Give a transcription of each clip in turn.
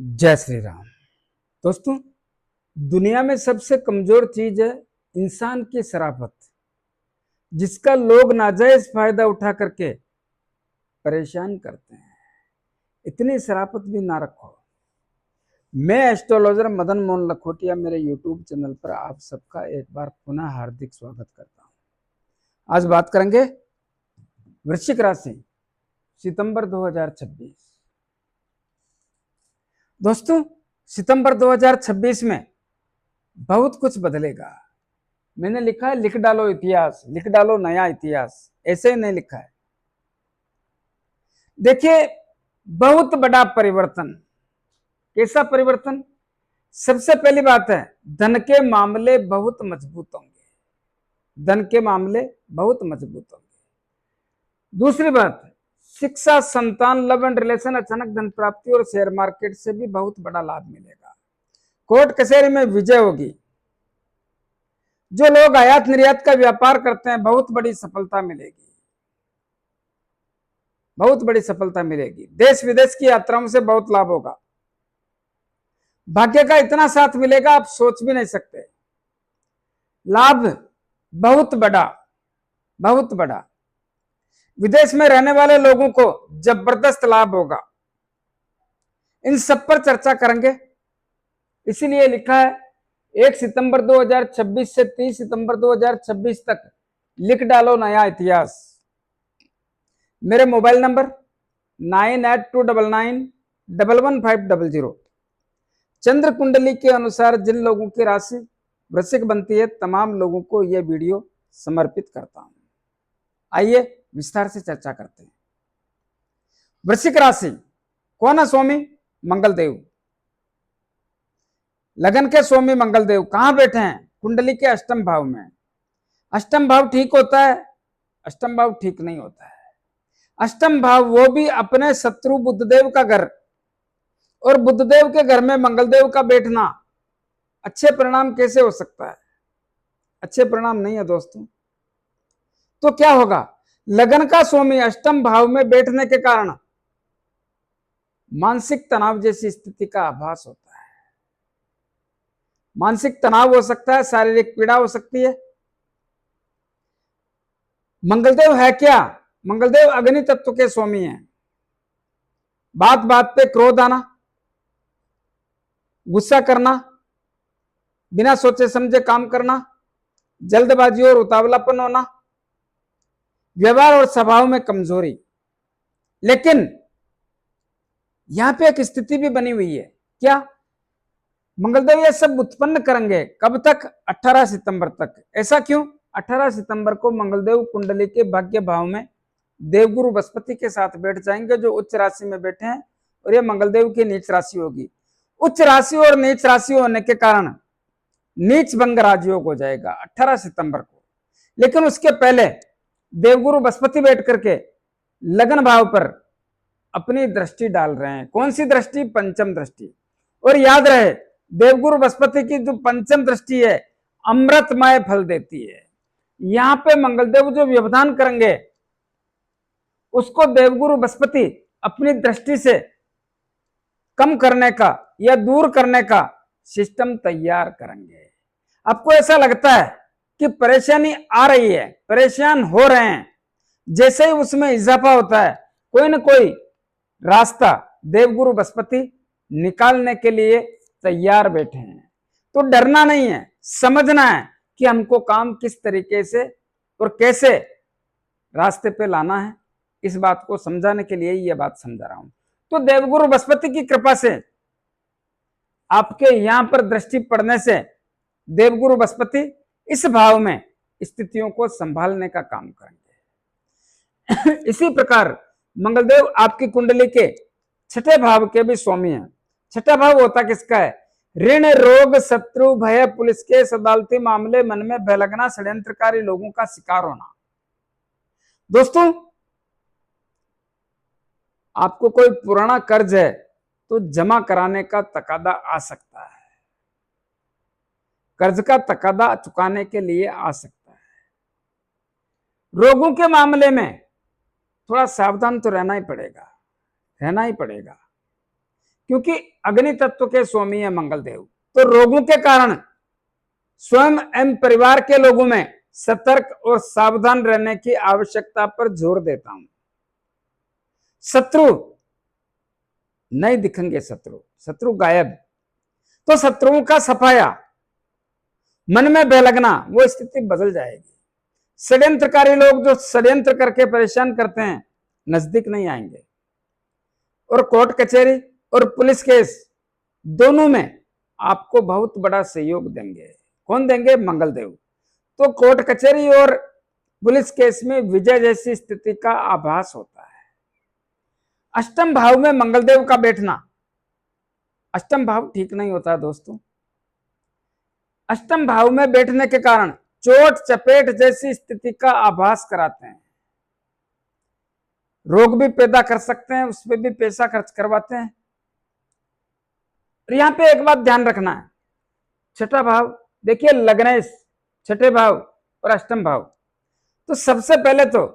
जय श्री राम। दोस्तों, दुनिया में सबसे कमजोर चीज है इंसान की शराफत, जिसका लोग नाजायज फायदा उठा करके परेशान करते हैं। इतनी शराफत भी ना रखो। मैं एस्ट्रोलॉजर मदन मोहन लखोटिया मेरे यूट्यूब चैनल पर आप सबका एक बार पुनः हार्दिक स्वागत करता हूं। आज बात करेंगे वृश्चिक राशि, सितंबर 2026। दोस्तों, सितंबर 2026 में बहुत कुछ बदलेगा। मैंने लिखा है लिख डालो इतिहास, लिख डालो नया इतिहास, ऐसे ही नहीं लिखा है। देखिए, बहुत बड़ा परिवर्तन। कैसा परिवर्तन? सबसे पहली बात है, धन के मामले बहुत मजबूत होंगे। धन के मामले बहुत मजबूत होंगे। दूसरी बात, शिक्षा, संतान, लव एंड रिलेशन, अचानक धन प्राप्ति और शेयर मार्केट से भी बहुत बड़ा लाभ मिलेगा। कोर्ट कचहरी में विजय होगी। जो लोग आयात निर्यात का व्यापार करते हैं, बहुत बड़ी सफलता मिलेगी। बहुत बड़ी सफलता मिलेगी। देश विदेश की यात्राओं से बहुत लाभ होगा। भाग्य का इतना साथ मिलेगा आप सोच भी नहीं सकते। लाभ बहुत बड़ा, बहुत बड़ा। विदेश में रहने वाले लोगों को जबरदस्त लाभ होगा। इन सब पर चर्चा करेंगे, इसीलिए लिखा है 1 सितंबर 2026 से 30 सितंबर 2026 तक लिख डालो नया इतिहास। मेरे मोबाइल नंबर 9829911500। चंद्र कुंडली के अनुसार जिन लोगों की राशि वृश्चिक बनती है, तमाम लोगों को यह वीडियो समर्पित करता हूं। आइए विस्तार से चर्चा करते हैं। वृश्चिक राशि कौन है? स्वामी मंगलदेव। लगन के स्वामी मंगलदेव कहां बैठे हैं? कुंडली के अष्टम भाव में। अष्टम भाव ठीक होता है? अष्टम भाव ठीक नहीं होता है। अष्टम भाव वो भी अपने शत्रु बुद्धदेव का घर, और बुद्धदेव के घर में मंगलदेव का बैठना अच्छे परिणाम कैसे हो सकता है? अच्छे परिणाम नहीं है दोस्तों। तो क्या होगा? लगन का स्वामी अष्टम भाव में बैठने के कारण मानसिक तनाव जैसी स्थिति का आभास होता है। मानसिक तनाव हो सकता है, शारीरिक पीड़ा हो सकती है। मंगलदेव है क्या? मंगलदेव अग्नि तत्व के स्वामी हैं। बात बात पे क्रोध आना, गुस्सा करना, बिना सोचे समझे काम करना, जल्दबाजी और उतावलापन होना, व्यवहार और स्वभाव में कमजोरी। लेकिन यहां पे एक स्थिति भी बनी हुई है। क्या? मंगलदेव ये सब उत्पन्न करेंगे कब तक? 18 सितंबर तक। ऐसा क्यों? 18 सितंबर को मंगलदेव कुंडली के भाग्य भाव में देवगुरु बृहस्पति के साथ बैठ जाएंगे, जो उच्च राशि में बैठे हैं, और ये मंगलदेव की नीच राशि होगी। उच्च राशि और नीच राशि होने के कारण नीच भंग राजयोग हो जाएगा 18 सितंबर को। लेकिन उसके पहले देवगुरु बृहस्पति बैठ करके लगन भाव पर अपनी दृष्टि डाल रहे हैं। कौन सी दृष्टि? पंचम दृष्टि। और याद रहे, देवगुरु बृहस्पति की जो पंचम दृष्टि है, अमृतमय फल देती है। यहां पे मंगलदेव जो व्यवधान करेंगे, उसको देवगुरु बृहस्पति अपनी दृष्टि से कम करने का या दूर करने का सिस्टम तैयार करेंगे। आपको ऐसा लगता है कि परेशानी आ रही है, परेशान हो रहे हैं, जैसे ही उसमें इजाफा होता है, कोई ना कोई रास्ता देवगुरु बृहस्पति निकालने के लिए तैयार बैठे हैं। तो डरना नहीं है, समझना है कि हमको काम किस तरीके से और कैसे रास्ते पे लाना है। इस बात को समझाने के लिए यह बात समझा रहा हूं। तो देवगुरु बृहस्पति की कृपा से आपके यहां पर दृष्टि पड़ने से देवगुरु बृहस्पति इस भाव में स्थितियों को संभालने का काम करेंगे। इसी प्रकार मंगलदेव आपकी कुंडली के छठे भाव के भी स्वामी हैं। छठा भाव होता किसका है? ऋण, रोग, शत्रु, भय, पुलिस केस, अदालती मामले, मन में भय लगना, षड्यंत्रकारी लोगों का शिकार होना। दोस्तों, आपको कोई पुराना कर्ज है तो जमा कराने का तकादा आ सकता है। कर्ज का तकादा चुकाने के लिए आ सकता है। रोगों के मामले में थोड़ा सावधान तो रहना ही पड़ेगा, रहना ही पड़ेगा। क्योंकि अग्नि तत्व के स्वामी है मंगल देव। तो रोगों के कारण स्वयं एवं परिवार के लोगों में सतर्क और सावधान रहने की आवश्यकता पर जोर देता हूं। शत्रु नहीं दिखेंगे, शत्रु गायब। तो शत्रुओं का सफाया, मन में बेलगना, वो स्थिति बदल जाएगी। षड्यंत्रकारी लोग जो षड्यंत्र करके परेशान करते हैं नजदीक नहीं आएंगे। और कोर्ट कचहरी और पुलिस केस दोनों में आपको बहुत बड़ा सहयोग देंगे। कौन देंगे? मंगल देव। तो कोर्ट कचहरी और पुलिस केस में विजय जैसी स्थिति का आभास होता है। अष्टम भाव में मंगल देव का बैठना, अष्टम भाव ठीक नहीं होता दोस्तों। अष्टम भाव में बैठने के कारण चोट चपेट जैसी स्थिति का आभास कराते हैं। रोग भी पैदा कर सकते हैं, उस पर भी पैसा खर्च करवाते हैं। और यहां पे एक बात ध्यान रखना है, छठा भाव देखिए लग्नेश, छठे भाव और अष्टम भाव। तो सबसे पहले तो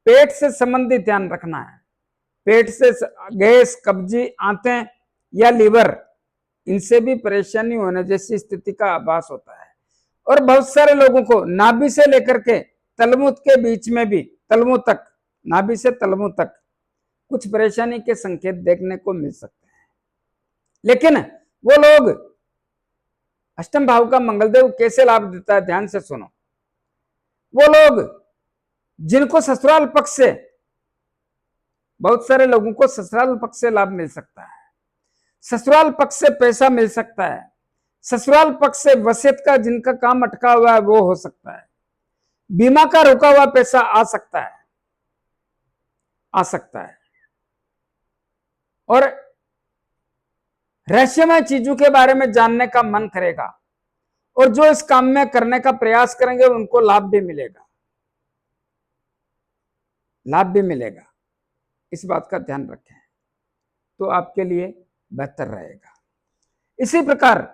पेट से संबंधित ध्यान रखना है। पेट से गैस, कब्जी, आंतें या लीवर, इनसे भी परेशानी होने जैसी स्थिति का आभास होता है। और बहुत सारे लोगों को नाभि से लेकर के तलमुद के बीच में भी, तलमुद तक, नाभि से तलमुद तक कुछ परेशानी के संकेत देखने को मिल सकते हैं। लेकिन वो लोग, अष्टम भाव का मंगलदेव कैसे लाभ देता है, ध्यान से सुनो। वो लोग जिनको ससुराल पक्ष से, बहुत सारे लोगों को ससुराल पक्ष से लाभ मिल सकता है, ससुराल पक्ष से पैसा मिल सकता है, ससुराल पक्ष से वसीयत का जिनका काम अटका हुआ है वो हो सकता है, बीमा का रुका हुआ पैसा आ सकता है, आ सकता है। और रहस्यमय चीजों के बारे में जानने का मन करेगा और जो इस काम में करने का प्रयास करेंगे उनको लाभ भी मिलेगा, लाभ भी मिलेगा। इस बात का ध्यान रखें तो आपके लिए बेहतर रहेगा। इसी प्रकार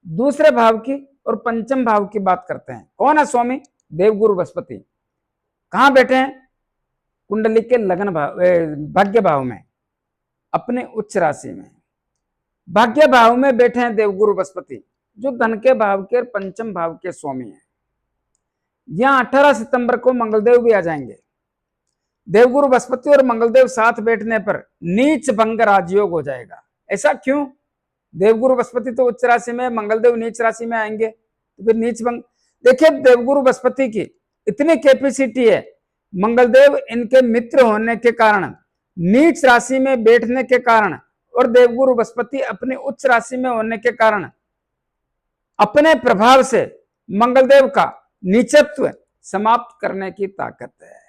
दूसरे भाव की और पंचम भाव की बात करते हैं। कौन है स्वामी? देवगुरु बृहस्पति। कहां बैठे हैं? कुंडली के लग्न भाव, भाग्य भाव में, अपने उच्च राशि में भाग्य भाव में बैठे हैं देवगुरु बृहस्पति, जो धन के भाव के और पंचम भाव के स्वामी हैं। यहां 18 सितंबर को मंगलदेव भी आ जाएंगे। देवगुरु बृहस्पति और मंगलदेव साथ बैठने पर नीच भंग राजयोग हो जाएगा। ऐसा क्यों? देवगुरु बृहस्पति तो उच्च राशि में, मंगलदेव नीच राशि में आएंगे, तो फिर नीच भंग। देखिए देवगुरु बृहस्पति की इतनी कैपेसिटी है, मंगलदेव इनके मित्र होने के कारण, नीच राशि में बैठने के कारण और देवगुरु बृहस्पति अपने उच्च राशि में होने के कारण अपने प्रभाव से मंगलदेव का नीचत्व समाप्त करने की ताकत है।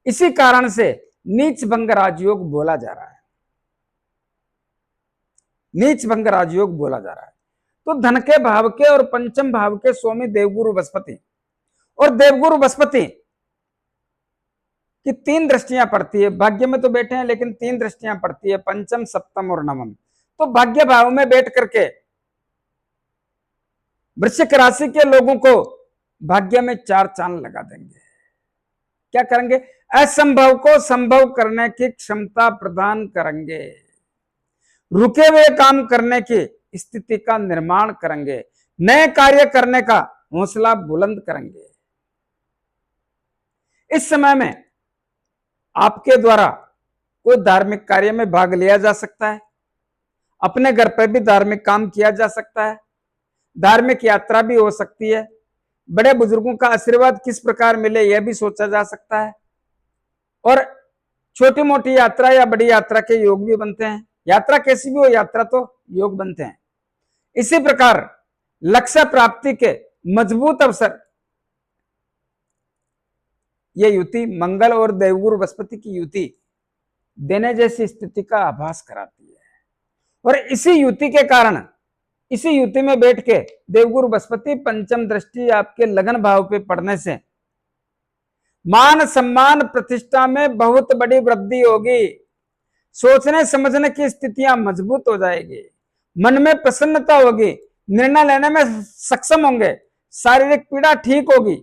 इसी कारण से नीच भंग राजयोग बोला जा रहा है, नीच भंग राजयोग बोला जा रहा है। तो धन के भाव के और पंचम भाव के स्वामी देवगुरु बृहस्पति, और देवगुरु बृहस्पति की 3 दृष्टियां पड़ती है। भाग्य में तो बैठे हैं लेकिन 3 दृष्टियां पड़ती है, पंचम, सप्तम और नवम। तो भाग्य भाव में बैठ करके वृश्चिक राशि के लोगों को भाग्य में 4 चांद लगा देंगे। क्या करेंगे? असंभव को संभव करने की क्षमता प्रदान करेंगे, रुके हुए काम करने की स्थिति का निर्माण करेंगे, नए कार्य करने का हौसला बुलंद करेंगे। इस समय में आपके द्वारा कोई धार्मिक कार्य में भाग लिया जा सकता है, अपने घर पर भी धार्मिक काम किया जा सकता है, धार्मिक यात्रा भी हो सकती है, बड़े बुजुर्गों का आशीर्वाद किस प्रकार मिले यह भी सोचा जा सकता है, और छोटी मोटी यात्रा या बड़ी यात्रा के योग भी बनते हैं। यात्रा कैसी भी हो, यात्रा तो योग बनते हैं। इसी प्रकार लक्ष्य प्राप्ति के मजबूत अवसर, यह युति मंगल और देवगुरु बृहस्पति की युति देने जैसी स्थिति का आभास कराती है। और इसी युति के कारण, इसी युति में बैठ के देवगुरु बृहस्पति पंचम दृष्टि आपके लगन भाव पे पड़ने से मान सम्मान प्रतिष्ठा में बहुत बड़ी वृद्धि होगी, सोचने समझने की स्थितियां मजबूत हो जाएगी, मन में प्रसन्नता होगी, निर्णय लेने में सक्षम होंगे, शारीरिक पीड़ा ठीक होगी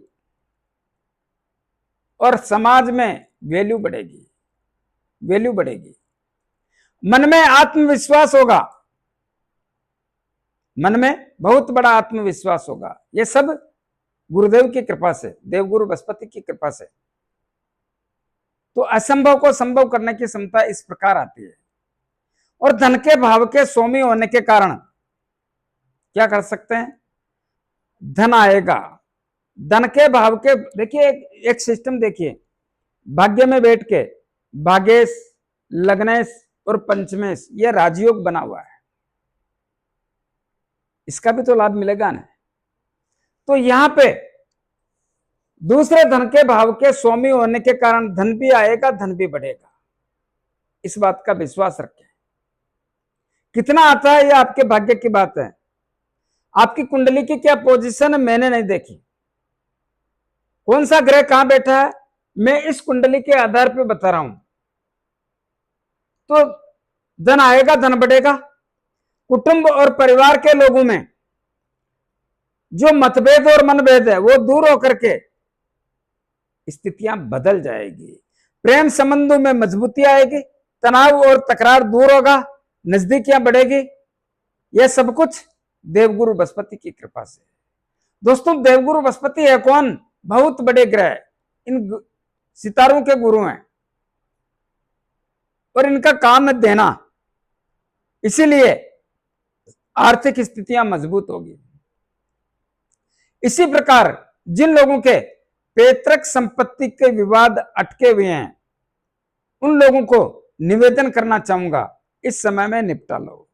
और समाज में वैल्यू बढ़ेगी, वैल्यू बढ़ेगी। मन में आत्मविश्वास होगा, मन में बहुत बड़ा आत्मविश्वास होगा। ये सब गुरुदेव की कृपा से, देवगुरु बृहस्पति की कृपा से। तो असंभव को संभव करने की क्षमता इस प्रकार आती है। और धन के भाव के स्वामी होने के कारण क्या कर सकते हैं, धन आएगा। धन के भाव के देखिए एक सिस्टम देखिए, भाग्य में बैठ के भागेश, लग्नेश और पंचमेश ये राजयोग बना हुआ है, इसका भी तो लाभ मिलेगा ना। तो यहां पे दूसरे धन के भाव के स्वामी होने के कारण धन भी आएगा, धन भी बढ़ेगा। इस बात का विश्वास रखें। कितना आता है ये आपके भाग्य की बात है। आपकी कुंडली की क्या पोजीशन है मैंने नहीं देखी, कौन सा ग्रह कहां बैठा है मैं इस कुंडली के आधार पर बता रहा हूं। तो धन आएगा, धन बढ़ेगा। कुटुंब और परिवार के लोगों में जो मतभेद और मनभेद है वो दूर होकर के स्थितियां बदल जाएगी। प्रेम संबंधों में मजबूती आएगी, तनाव और तकरार दूर होगा, नजदीकियां बढ़ेगी। यह सब कुछ देवगुरु बृहस्पति की कृपा से। दोस्तों देवगुरु बृहस्पति है कौन, बहुत बड़े ग्रह, इन सितारों के गुरु हैं और इनका काम है देना, इसीलिए आर्थिक स्थितियां मजबूत होगी। इसी प्रकार जिन लोगों के पैतृक संपत्ति के विवाद अटके हुए हैं उन लोगों को निवेदन करना चाहूंगा, इस समय में निपटा लो।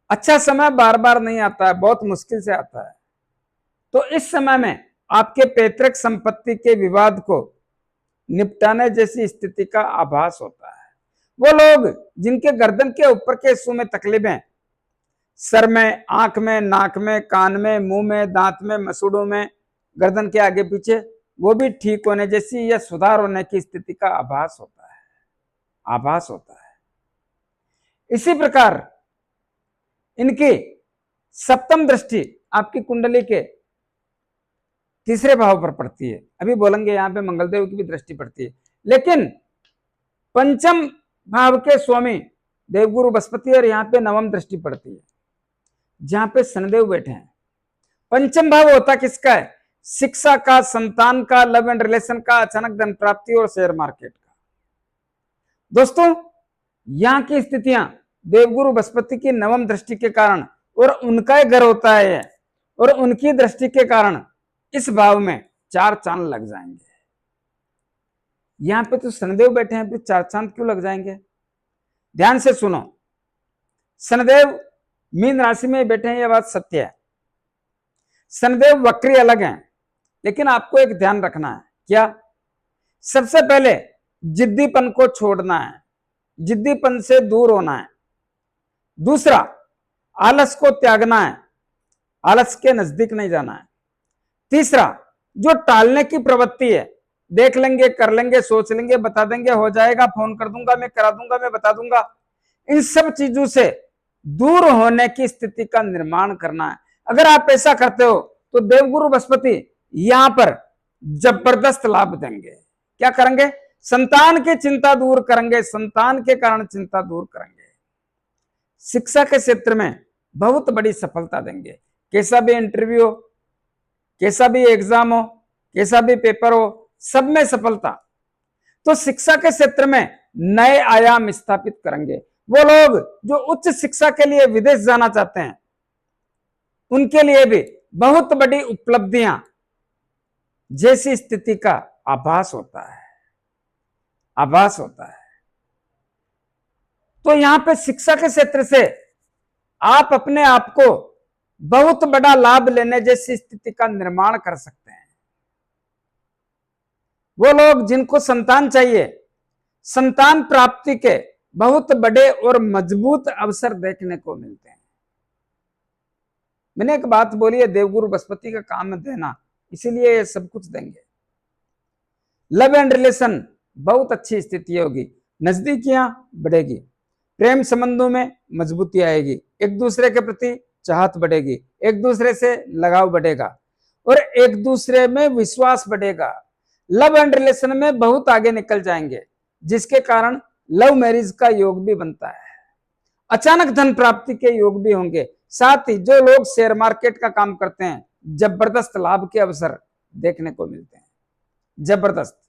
अच्छा समय बार बार नहीं आता है, बहुत मुश्किल से आता है। तो इस समय में आपके पैतृक संपत्ति के विवाद को निपटाने जैसी स्थिति का आभास होता है। वो लोग जिनके गर्दन के ऊपर के हिस्सों में तकलीफें, सर में, आंख में, नाक में, कान में, मुंह में, दांत में, मसूड़ों में, गर्दन के आगे पीछे, वो भी ठीक होने जैसी या सुधार होने की स्थिति का आभास होता है, आभास होता है। इसी प्रकार इनकी सप्तम दृष्टि आपकी कुंडली के तीसरे भाव पर पड़ती है। अभी बोलेंगे यहां पे मंगलदेव की भी दृष्टि पड़ती है, लेकिन पंचम भाव के स्वामी देवगुरु बृहस्पति और यहां पे नवम दृष्टि पड़ती है जहां पे शनिदेव बैठे हैं। पंचम भाव होता किसका है, शिक्षा का, संतान का, लव एंड रिलेशन का, अचानक धन प्राप्ति और शेयर मार्केट का। दोस्तों यहां की स्थितियां देवगुरु बृहस्पति की नवम दृष्टि के कारण, और उनका ही घर होता है और उनकी दृष्टि के कारण इस भाव में चार चांद लग जाएंगे। यहां पे तो शनिदेव बैठे हैं, फिर चार चांद क्यों लग जाएंगे। ध्यान से सुनो, शनिदेव मीन राशि में बैठे हैं, यह बात सत्य है। शनिदेव वक्री अलग हैं, लेकिन आपको एक ध्यान रखना है, क्या, सबसे पहले जिद्दीपन को छोड़ना है, जिद्दीपन से दूर होना है। दूसरा, आलस को त्यागना है, आलस के नजदीक नहीं जाना है। तीसरा, जो टालने की प्रवृत्ति है, देख लेंगे, कर लेंगे, सोच लेंगे, बता देंगे, हो जाएगा, फोन कर दूंगा, मैं करा दूंगा, मैं बता दूंगा, इन सब चीजों से दूर होने की स्थिति का निर्माण करना है। अगर आप ऐसा करते हो तो देवगुरु बृहस्पति यहां पर जबरदस्त लाभ देंगे। क्या करेंगे, संतान की चिंता दूर करेंगे, संतान के कारण चिंता दूर करेंगे। शिक्षा के क्षेत्र में बहुत बड़ी सफलता देंगे। कैसा भी इंटरव्यू हो, कैसा भी एग्जाम हो, कैसा भी पेपर हो, सब में सफलता। तो शिक्षा के क्षेत्र में नए आयाम स्थापित करेंगे। वो लोग जो उच्च शिक्षा के लिए विदेश जाना चाहते हैं उनके लिए भी बहुत बड़ी उपलब्धियां जैसी स्थिति का आभास होता है, आभास होता है। तो यहां पे शिक्षा के क्षेत्र से आप अपने आप को बहुत बड़ा लाभ लेने जैसी स्थिति का निर्माण कर सकते हैं। वो लोग जिनको संतान चाहिए, संतान प्राप्ति के बहुत बड़े और मजबूत अवसर देखने को मिलते हैं। मैंने एक बात बोली है, देवगुरु बृहस्पति का काम है देना, इसीलिए ये सब कुछ देंगे। लव एंड रिलेशन बहुत अच्छी स्थिति होगी, नजदीकियां बढ़ेगी, प्रेम संबंधों में मजबूती आएगी, एक दूसरे के प्रति चाहत बढ़ेगी, एक दूसरे से लगाव बढ़ेगा और एक दूसरे में विश्वास बढ़ेगा। लव एंड रिलेशन में बहुत आगे निकल जाएंगे, जिसके कारण लव मैरिज का योग भी बनता है। अचानक धन प्राप्ति के योग भी होंगे। साथ ही जो लोग शेयर मार्केट का काम करते हैं, जबरदस्त लाभ के अवसर देखने को मिलते हैं। जबरदस्त,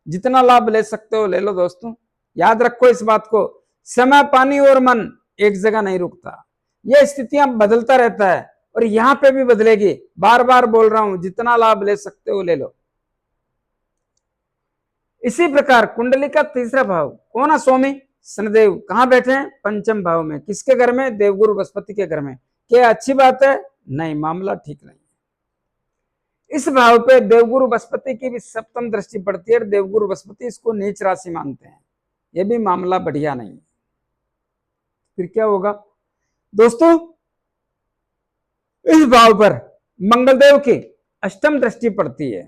जितना लाभ ले सकते हो ले लो दोस्तों। याद रखो इस बात को, समय, पानी और मन एक जगह नहीं रुकता, यह स्थितियां बदलता रहता है और यहां पे भी बदलेगी। बार बार बोल रहा हूं, जितना लाभ ले सकते हो ले लो। इसी प्रकार कुंडली का तीसरा भाव कौन है? स्वामी शनिदेव कहां बैठे हैं? पंचम भाव में। किसके घर में? देवगुरु बृहस्पति के घर में। क्या अच्छी बात है? नहीं, मामला ठीक नहीं। इस भाव पे देवगुरु बृहस्पति की भी सप्तम दृष्टि पड़ती है। देवगुरु बृहस्पति इसको नीच राशि मानते हैं, यह भी मामला बढ़िया नहीं। फिर क्या होगा दोस्तों? इस भाव पर मंगलदेव की अष्टम दृष्टि पड़ती है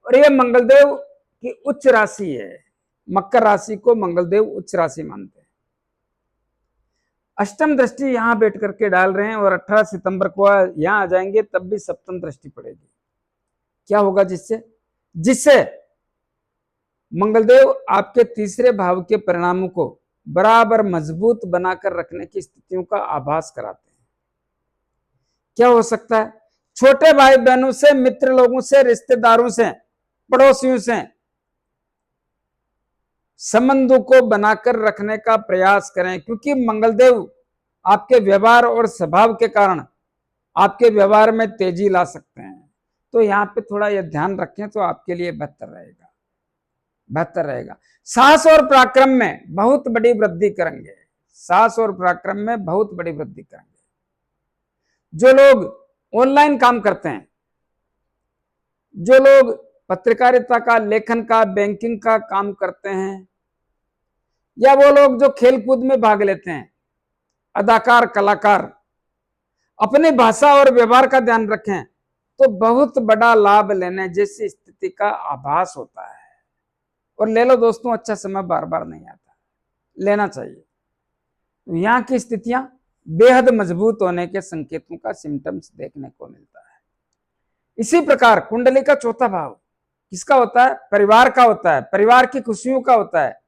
और यह मंगलदेव की उच्च राशि है। मकर राशि को मंगलदेव उच्च राशि मानते हैं। अष्टम दृष्टि यहां बैठ करके डाल रहे हैं और 18 सितंबर को यहां आ जाएंगे, तब भी सप्तम दृष्टि पड़ेगी। क्या होगा? जिससे मंगलदेव आपके तीसरे भाव के परिणामों को बराबर मजबूत बनाकर रखने की स्थितियों का आभास कराते हैं। क्या हो सकता है? छोटे भाई बहनों से, मित्र लोगों से, रिश्तेदारों से, पड़ोसियों से संबंधों को बनाकर रखने का प्रयास करें, क्योंकि मंगलदेव आपके व्यवहार और स्वभाव के कारण आपके व्यवहार में तेजी ला सकते हैं। तो यहां पे थोड़ा यह ध्यान रखें तो आपके लिए बेहतर रहेगा, बेहतर रहेगा। साहस और पराक्रम में बहुत बड़ी वृद्धि करेंगे। साहस और पराक्रम में बहुत बड़ी वृद्धि करेंगे। जो लोग ऑनलाइन काम करते हैं, जो लोग पत्रकारिता का, लेखन का, बैंकिंग का काम करते हैं, या वो लोग जो खेल कूद में भाग लेते हैं, अदाकार, कलाकार, अपनी भाषा और व्यवहार का ध्यान रखें तो बहुत बड़ा लाभ लेने जैसी स्थिति का आभास होता है। और ले लो दोस्तों, अच्छा समय बार बार नहीं आता, लेना चाहिए। तो यहाँ की स्थितियां बेहद मजबूत होने के संकेतों का सिम्टम्स देखने को मिलता है। इसी प्रकार कुंडली का चौथा भाव किसका होता है? परिवार का होता है। परिवार की खुशियों का होता है,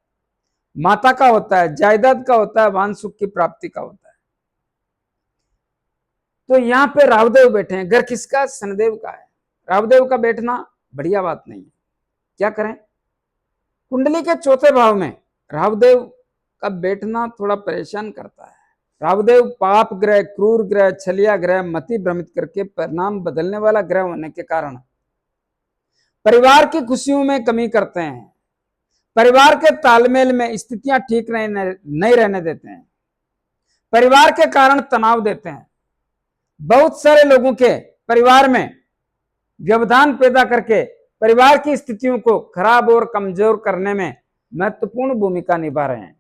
माता का होता है, जायदाद का होता है, वाहन सुख की प्राप्ति का होता है। तो यहाँ पे राहुदेव बैठे हैं। घर किसका? शनिदेव का है। राहुदेव का बैठना बढ़िया बात नहीं है। क्या करें? कुंडली के चौथे भाव में राहुदेव का बैठना थोड़ा परेशान करता है। राहुदेव पाप ग्रह, क्रूर ग्रह, छलिया ग्रह, मति भ्रमित करके परिणाम बदलने वाला ग्रह होने के कारण परिवार की खुशियों में कमी करते हैं। परिवार के तालमेल में स्थितियां ठीक नहीं रहने देते हैं। परिवार के कारण तनाव देते हैं। बहुत सारे लोगों के परिवार में व्यवधान पैदा करके परिवार की स्थितियों को खराब और कमजोर करने में महत्वपूर्ण भूमिका निभा रहे हैं।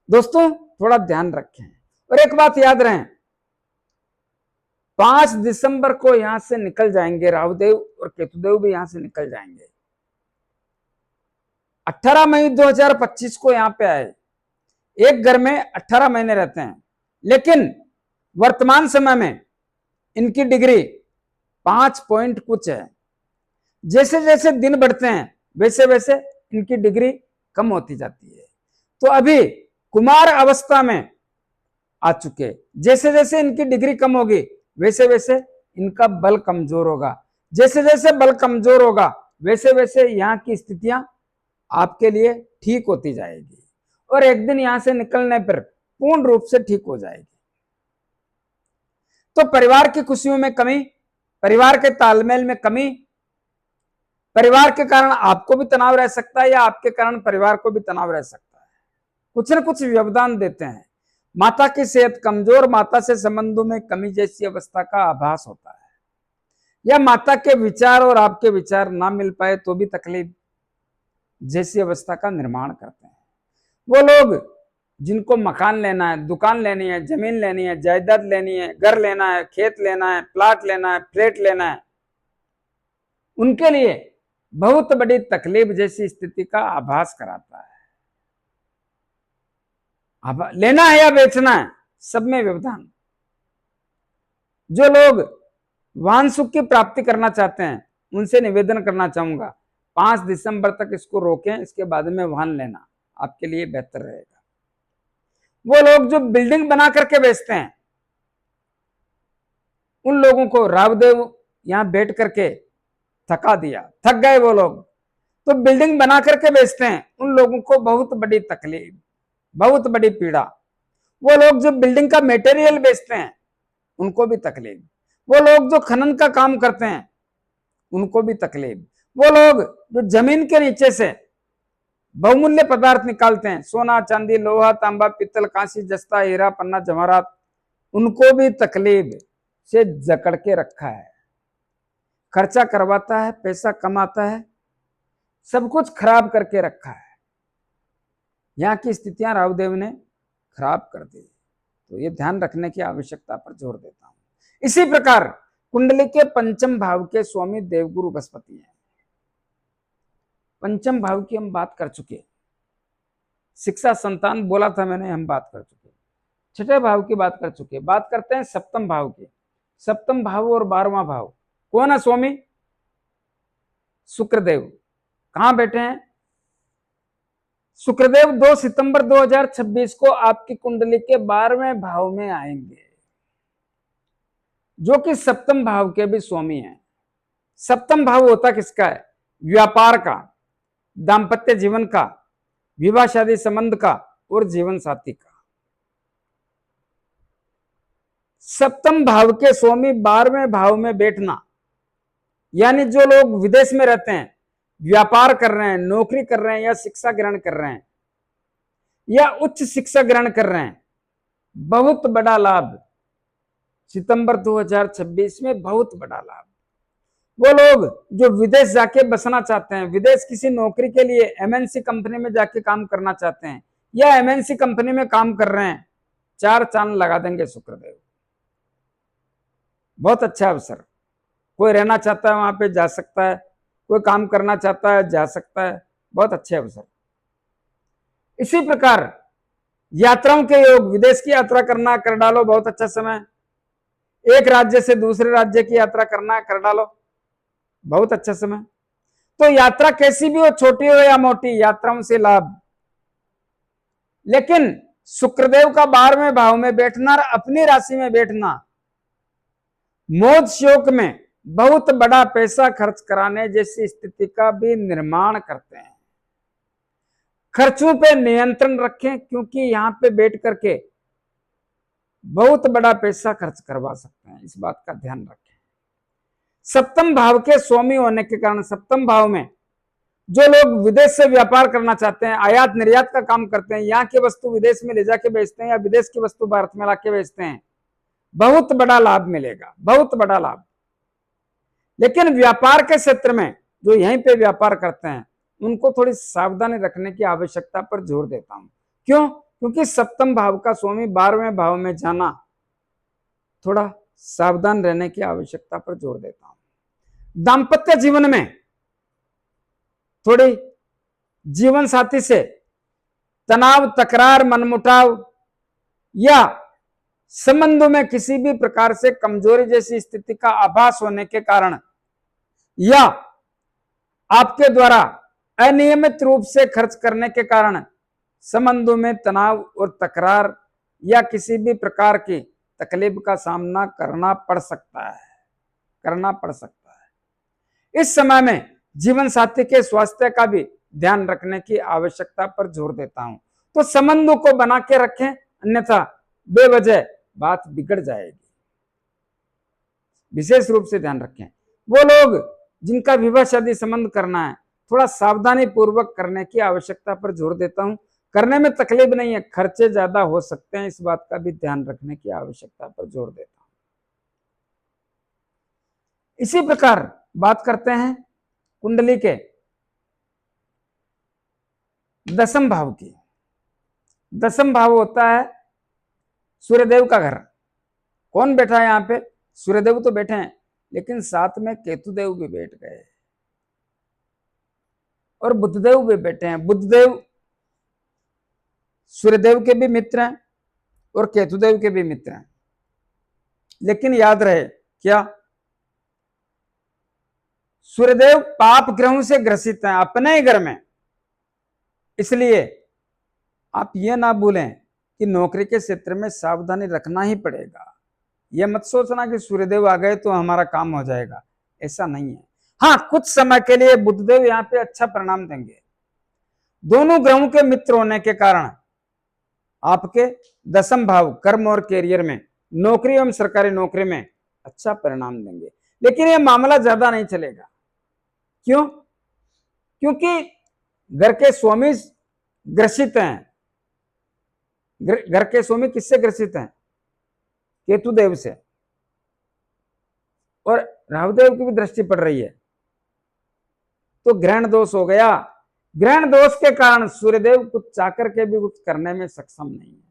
दोस्तों थोड़ा ध्यान रखें और एक बात याद रहे, 5 दिसंबर को यहां से निकल जाएंगे राहुदेव और केतुदेव भी यहां से निकल जाएंगे। 18 मई 2025 को यहां पे आए। एक घर में 18 महीने रहते हैं, लेकिन वर्तमान समय में इनकी डिग्री 5 पॉइंट कुछ है। जैसे जैसे दिन बढ़ते हैं वैसे वैसे इनकी डिग्री कम होती जाती है। तो अभी कुमार अवस्था में आ चुके, जैसे जैसे इनकी डिग्री कम होगी वैसे वैसे इनका बल कमजोर होगा। जैसे जैसे बल कमजोर होगा वैसे वैसे यहाँ की स्थितियां आपके लिए ठीक होती जाएगी और एक दिन यहां से निकलने पर पूर्ण रूप से ठीक हो जाएगी। तो परिवार की खुशियों में कमी, परिवार के तालमेल में कमी, परिवार के कारण आपको भी तनाव रह सकता है या आपके कारण परिवार को भी तनाव रह सकता है। कुछ न कुछ व्यवधान देते हैं। माता की सेहत कमजोर, माता से संबंधों में कमी जैसी अवस्था का आभास होता है, या माता के विचार और आपके विचार ना मिल पाए तो भी तकलीफ जैसी अवस्था का निर्माण करते हैं। वो लोग जिनको मकान लेना है, दुकान लेनी है, जमीन लेनी है, जायदाद लेनी है, घर लेना है, खेत लेना है, प्लाट लेना है, फ्लैट लेना है, उनके लिए बहुत बड़ी तकलीफ जैसी स्थिति का आभास कराता है। अब लेना है या बेचना है, सब में व्यवधान। जो लोग वाहन सुख की प्राप्ति करना चाहते हैं उनसे निवेदन करना चाहूंगा, 5 दिसंबर तक इसको रोकें, इसके बाद में वाहन लेना आपके लिए बेहतर रहेगा। वो लोग जो बिल्डिंग बना करके बेचते हैं, उन लोगों को रावदेव यहां बैठ करके थका दिया, थक गए वो लोग। तो बिल्डिंग बना करके बेचते हैं, उन लोगों को बहुत बड़ी तकलीफ, बहुत बड़ी पीड़ा। वो लोग जो बिल्डिंग का मटेरियल बेचते हैं, उनको भी तकलीफ। वो लोग जो खनन का काम करते हैं, उनको भी तकलीफ। वो लोग जो जमीन के नीचे से बहुमूल्य पदार्थ निकालते हैं, सोना चांदी लोहा तांबा पित्तल कांसी जस्ता हीरा पन्ना जवाहरात, उनको भी तकलीफ से जकड़ के रखा है। खर्चा करवाता है, पैसा कमाता है, सब कुछ खराब करके रखा है। यहाँ की स्थितियां रावदेव ने खराब कर दी, तो ये ध्यान रखने की आवश्यकता पर जोर देता हूं। इसी प्रकार कुंडली के पंचम भाव के स्वामी देवगुरु बृहस्पति हैं। पंचम भाव की हम बात कर चुके, शिक्षा संतान बोला था मैंने, हम बात कर चुके। छठे भाव की बात कर चुके, बात करते हैं सप्तम भाव की। सप्तम भाव और 12वां भाव कौन है स्वामी? शुक्रदेव। कहां बैठे हैं शुक्रदेव? 2 सितंबर 2026 को आपकी कुंडली के 12वें भाव में आएंगे, जो कि सप्तम भाव के भी स्वामी हैं। सप्तम भाव होता किसका है? व्यापार का, दाम्पत्य जीवन का, विवाह शादी संबंध का और जीवन साथी का। सप्तम भाव के स्वामी 12वें भाव में बैठना, यानी जो लोग विदेश में रहते हैं, व्यापार कर रहे हैं, नौकरी कर रहे हैं, या शिक्षा ग्रहण कर रहे हैं, या उच्च शिक्षा ग्रहण कर रहे हैं, बहुत बड़ा लाभ सितंबर 2026 में, बहुत बड़ा लाभ। वो लोग जो विदेश जाके बसना चाहते हैं, विदेश किसी नौकरी के लिए एमएनसी कंपनी में जाके काम करना चाहते हैं, या एमएनसी कंपनी में काम कर रहे हैं, 4 चांद लगा देंगे शुक्रदेव। बहुत अच्छा अवसर। कोई रहना चाहता है वहां पे जा सकता है, कोई काम करना चाहता है जा सकता है, बहुत अच्छे अवसर। इसी प्रकार यात्राओं के योग, विदेश की यात्रा करना कर डालो, बहुत अच्छा समय। एक राज्य से दूसरे राज्य की यात्रा करना कर डालो, बहुत अच्छा समय। तो यात्रा कैसी भी हो, छोटी हो या मोटी, यात्राओं से लाभ। लेकिन शुक्रदेव का 12वें भाव में बैठना और अपनी राशि में बैठना, मौज शौक में बहुत बड़ा पैसा खर्च कराने जैसी स्थिति का भी निर्माण करते हैं। खर्चों पे नियंत्रण रखें, क्योंकि यहां पे बैठ करके बहुत बड़ा पैसा खर्च करवा सकते हैं, इस बात का ध्यान रखें। सप्तम भाव के स्वामी होने के कारण, सप्तम भाव में जो लोग विदेश से व्यापार करना चाहते हैं, आयात निर्यात का काम करते हैं, यहाँ की वस्तु विदेश में ले जाके बेचते हैं, या विदेश की वस्तु भारत में लाके बेचते हैं, बहुत बड़ा लाभ मिलेगा, बहुत बड़ा लाभ। लेकिन व्यापार के क्षेत्र में जो यहीं पे व्यापार करते हैं, उनको थोड़ी सावधानी रखने की आवश्यकता पर जोर देता हूं। क्यों? क्योंकि सप्तम भाव का स्वामी 12वें भाव में जाना, थोड़ा सावधान रहने की आवश्यकता पर जोर देता हूं। दाम्पत्य जीवन में थोड़ी जीवन साथी से तनाव, तकरार, मनमुटाव, या संबंधों में किसी भी प्रकार से कमजोरी जैसी स्थिति का आभास होने के कारण, या आपके द्वारा अनियमित रूप से खर्च करने के कारण संबंधों में तनाव और तकरार या किसी भी प्रकार की तकलीफ का सामना करना पड़ सकता है। इस समय में जीवन साथी के स्वास्थ्य का भी ध्यान रखने की आवश्यकता पर जोर देता हूं। तो संबंधों को बना के रखें, अन्यथा बेवजह बात बिगड़ जाएगी। विशेष रूप से ध्यान रखें। वो लोग जिनका विवाह शादी संबंध करना है, थोड़ा सावधानी पूर्वक करने की आवश्यकता पर जोर देता हूं। करने में तकलीफ नहीं है, खर्चे ज्यादा हो सकते हैं, इस बात का भी ध्यान रखने की आवश्यकता पर जोर देता हूं। इसी प्रकार बात करते हैं कुंडली के 10वें भाव की। 10वां भाव होता है सूर्यदेव का घर। कौन बैठा है यहाँ पे? सूर्यदेव तो बैठे हैं, लेकिन साथ में केतुदेव भी बैठ गए और बुधदेव भी बैठे हैं। बुधदेव सूर्यदेव के भी मित्र हैं और केतुदेव के भी मित्र हैं। लेकिन याद रहे क्या, सूर्यदेव पाप ग्रहों से ग्रसित हैं अपने ही घर में, इसलिए आप ये ना भूलें कि नौकरी के क्षेत्र में सावधानी रखना ही पड़ेगा। यह मत सोचना कि सूर्यदेव आ गए तो हमारा काम हो जाएगा, ऐसा नहीं है। हाँ, कुछ समय के लिए बुधदेव यहाँ पे अच्छा परिणाम देंगे। दोनों ग्रहों के मित्र होने के कारण आपके दसम भाव कर्म और कैरियर में, नौकरी एवं सरकारी नौकरी में अच्छा परिणाम देंगे। लेकिन यह मामला ज्यादा नहीं चलेगा। क्यों? क्योंकि घर के स्वामी ग्रसित हैं। घर के स्वामी किससे ग्रसित हैं? केतु देव से, और राहुदेव की भी दृष्टि पड़ रही है, तो ग्रहण दोष हो गया। ग्रहण दोष के कारण सूर्यदेव कुछ चाकर के भी कुछ करने में सक्षम नहीं है।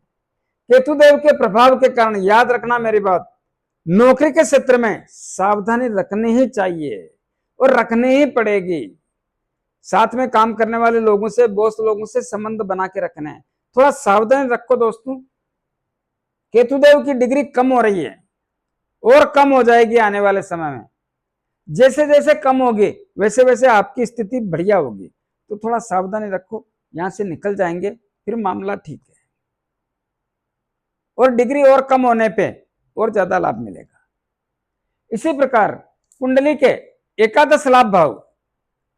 केतु देव के प्रभाव के कारण, याद रखना मेरी बात, नौकरी के क्षेत्र में सावधानी रखनी ही चाहिए और रखनी ही पड़ेगी। साथ में काम करने वाले लोगों से, बॉस लोगों से संबंध बना के रखना है। थोड़ा सावधानी रखो दोस्तों। केतुदेव की डिग्री कम हो रही है और कम हो जाएगी आने वाले समय में। जैसे जैसे कम होगी वैसे वैसे आपकी स्थिति बढ़िया होगी, तो थोड़ा सावधानी रखो। यहां से निकल जाएंगे फिर मामला ठीक है, और डिग्री और कम होने पे और ज्यादा लाभ मिलेगा। इसी प्रकार कुंडली के एकादश लाभ भाव,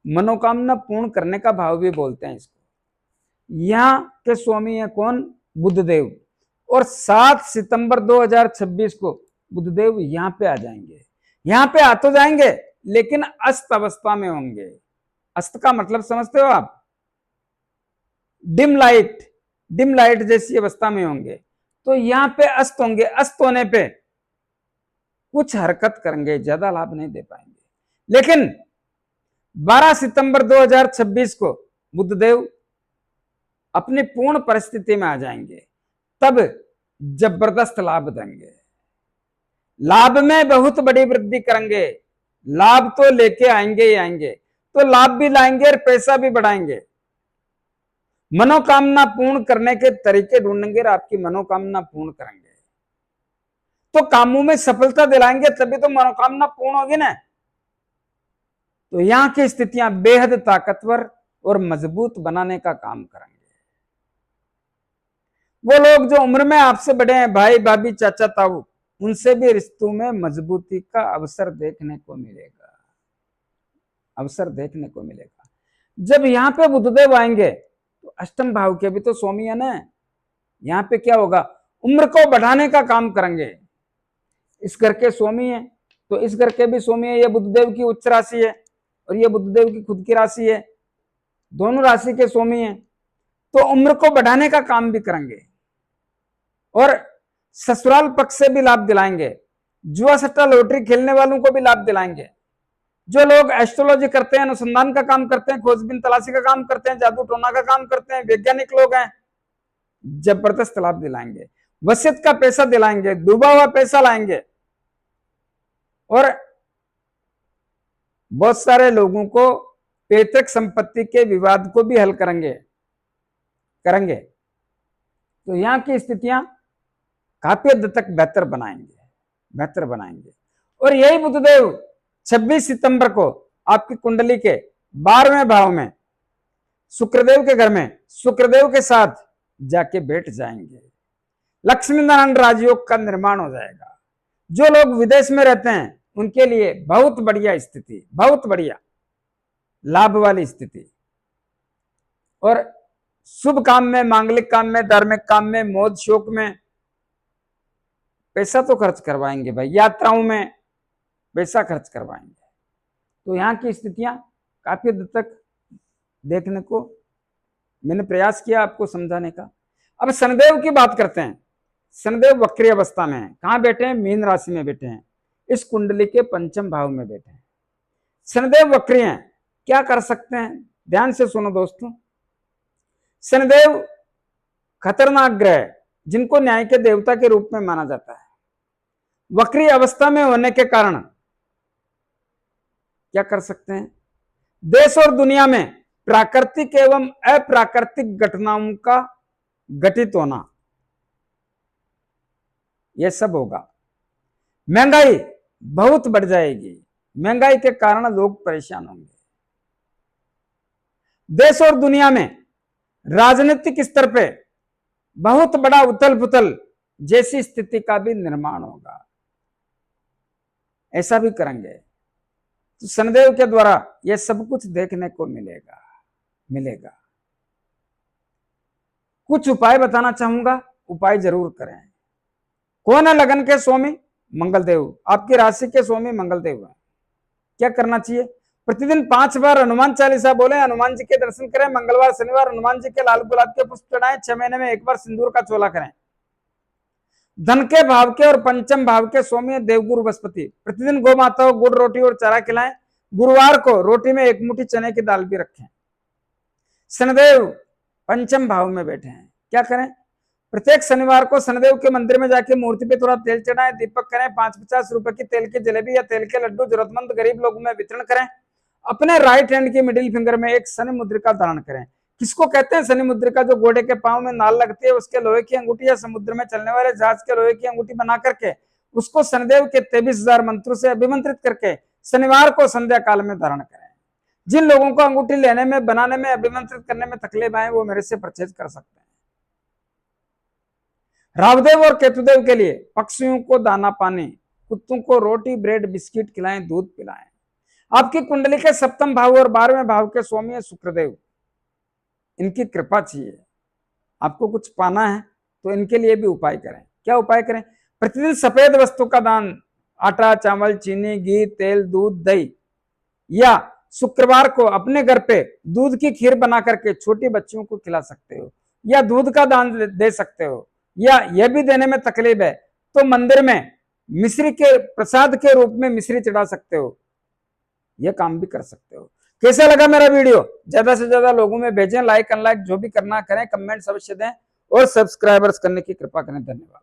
मनोकामना पूर्ण करने का भाव भी बोलते हैं इसको। यहां के स्वामी है कौन? बुधदेव। और 7 सितंबर 2026 को बुधदेव यहां पे आ जाएंगे। यहां पे आ तो जाएंगे लेकिन अस्त अवस्था में होंगे। अस्त का मतलब समझते हो आप? डिम लाइट जैसी अवस्था में होंगे। तो यहां पे अस्त होंगे। अस्त होने पे कुछ हरकत करेंगे, ज्यादा लाभ नहीं दे पाएंगे। लेकिन 12 सितंबर 2026 को बुधदेव अपनी पूर्ण परिस्थिति में आ जाएंगे, तब जबरदस्त लाभ देंगे। लाभ में बहुत बड़ी वृद्धि करेंगे। लाभ तो लेके आएंगे ही आएंगे, तो लाभ भी लाएंगे और पैसा भी बढ़ाएंगे। मनोकामना पूर्ण करने के तरीके ढूंढेंगे और आपकी मनोकामना पूर्ण करेंगे। तो कामों में सफलता दिलाएंगे, तभी तो मनोकामना पूर्ण होगी ना। तो यहां की स्थितियां बेहद ताकतवर और मजबूत बनाने का काम करेंगे। वो लोग जो उम्र में आपसे बड़े हैं, भाई भाभी चाचा ताऊ, उनसे भी रिश्तों में मजबूती का अवसर देखने को मिलेगा। अवसर देखने को मिलेगा। जब यहाँ पे बुधदेव आएंगे तो अष्टम भाव के भी तो स्वामी है ना। यहाँ पे क्या होगा? उम्र को बढ़ाने का काम करेंगे। इस घर के स्वामी है तो इस घर के भी स्वामी है। ये बुधदेव की उच्च राशि है और ये बुधदेव की खुद की राशि है। दोनों राशि के स्वामी है, तो उम्र को बढ़ाने का काम भी करेंगे और ससुराल पक्ष से भी लाभ दिलाएंगे। जुआ सट्टा लॉटरी खेलने वालों को भी लाभ दिलाएंगे। जो लोग एस्ट्रोलॉजी करते हैं, अनुसंधान का काम करते हैं, खोजबीन तलाशी का काम करते हैं, जादू टोना का काम करते हैं, वैज्ञानिक लोग हैं, जबरदस्त लाभ दिलाएंगे। वसीयत का पैसा दिलाएंगे, डूबा हुआ पैसा लाएंगे और बहुत सारे लोगों को पैतृक संपत्ति के विवाद को भी हल करेंगे। तो यहां की स्थितियां काफी हद तक बेहतर बनाएंगे। और यही बुधदेव 26 सितंबर को आपकी कुंडली के 12वें भाव में शुक्रदेव के घर में शुक्रदेव के साथ जाके बैठ जाएंगे। लक्ष्मी नारायण राजयोग का निर्माण हो जाएगा। जो लोग विदेश में रहते हैं उनके लिए बहुत बढ़िया स्थिति, बहुत बढ़िया लाभ वाली स्थिति। और शुभ काम में, मांगलिक काम में, धार्मिक काम में, मौज शौक में पैसा तो खर्च करवाएंगे भाई। यात्राओं में पैसा खर्च करवाएंगे। तो यहाँ की स्थितियां काफी हद तक देखने को मैंने प्रयास किया आपको समझाने का। अब शनिदेव की बात करते हैं। शनिदेव वक्री अवस्था में है। कहां बैठे हैं? मीन राशि में बैठे हैं। इस कुंडली के पंचम भाव में बैठे हैं। शनिदेव वक्री हैं, क्या कर सकते हैं? ध्यान से सुनो दोस्तों। शनिदेव खतरनाक ग्रह, जिनको न्याय के देवता के रूप में माना जाता है, वक्री अवस्था में होने के कारण क्या कर सकते हैं? देश और दुनिया में प्राकृतिक एवं अप्राकृतिक घटनाओं का घटित होना, यह सब होगा। महंगाई बहुत बढ़ जाएगी। महंगाई के कारण लोग परेशान होंगे। देश और दुनिया में राजनीतिक स्तर पे बहुत बड़ा उथल पुथल जैसी स्थिति का भी निर्माण होगा। ऐसा भी करेंगे तो शनिदेव के द्वारा यह सब कुछ देखने को मिलेगा। कुछ उपाय बताना चाहूंगा, उपाय जरूर करें। कौन है लगन के स्वामी? मंगलदेव। आपकी राशि के स्वामी मंगलदेव है। क्या करना चाहिए? प्रतिदिन 5 बार हनुमान चालीसा बोले, हनुमान जी के दर्शन करें। मंगलवार शनिवार हनुमान जी के लाल गुलाब के पुष्प चढ़ाएं। 6 महीने में 1 बार सिंदूर का चोला करें। धन के भाव के और पंचम भाव के स्वामी देवगुरु बृहस्पति। प्रतिदिन गौ माता को गुड़ रोटी और चारा खिलाएं। गुरुवार को रोटी में 1 मुट्ठी चने की दाल भी रखें। शनिदेव पंचम भाव में बैठे हैं। क्या करें? प्रत्येक शनिवार को शनिदेव के मंदिर में जाके मूर्ति पे थोड़ा तेल चढ़ाएं, दीपक करें। 5-50 रुपए की तेल की जलेबी या तेल के लड्डू जरूरतमंद गरीब लोगों में वितरण करें। अपने राइट हैंड की मिडिल फिंगर में एक शनि मुद्रिका धारण करें। किसको कहते हैं शनि मुद्रिका? जो घोड़े के पांव में नाल लगती है, उसके लोहे की अंगूठी या समुद्र में चलने वाले जहाज के लोहे की अंगूठी बना करके उसको शनिदेव के 23,000 मंत्रों से अभिमंत्रित करके शनिवार को संध्या काल में धारण करें। जिन लोगों को अंगूठी लेने में, बनाने में, अभिमंत्रित करने में तकलीफ आए वो मेरे से परचेज कर सकते हैं। रावदेव और केतुदेव के लिए पक्षियों को दाना पानी, कुत्तों को रोटी ब्रेड बिस्किट खिलाएं, दूध पिलाएं। आपकी कुंडली के 7वें भाव और 12वें भाव के स्वामी है शुक्रदेव। इनकी कृपा चाहिए, आपको कुछ पाना है तो इनके लिए भी उपाय करें। क्या उपाय करें? प्रतिदिन सफेद वस्तु का दान, आटा चावल चीनी घी तेल दूध दही, या शुक्रवार को अपने घर पे दूध की खीर बना करके छोटी बच्चियों को खिला सकते हो, या दूध का दान दे सकते हो, या यह भी देने में तकलीफ है तो मंदिर में मिश्री के प्रसाद के रूप में मिश्री चढ़ा सकते हो। यह काम भी कर सकते हो। कैसा लगा मेरा वीडियो? ज्यादा से ज्यादा लोगों में भेजें। लाइक अनलाइक जो भी करना करें, कमेंट्स अवश्य दें और सब्सक्राइबर्स करने की कृपा करें। धन्यवाद।